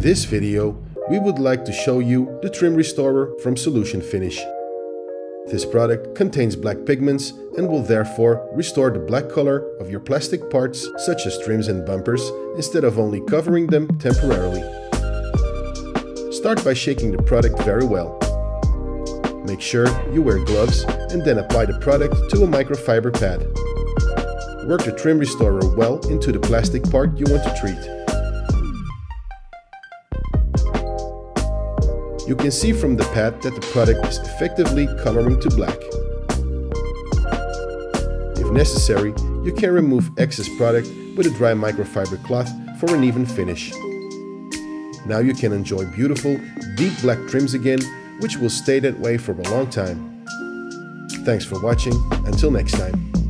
this video, we would like to show you the trim restorer from Solution Finish. This product contains black pigments and will therefore restore the black color of your plastic parts such as trims and bumpers instead of only covering them temporarily. Start by shaking the product very well. Make sure you wear gloves and then apply the product to a microfiber pad. Work the trim restorer well into the plastic part you want to treat. You can see from the pad that the product is effectively coloring to black. If necessary, you can remove excess product with a dry microfiber cloth for an even finish. Now you can enjoy beautiful, deep black trims again, which will stay that way for a long time. Thanks for watching. Until next time.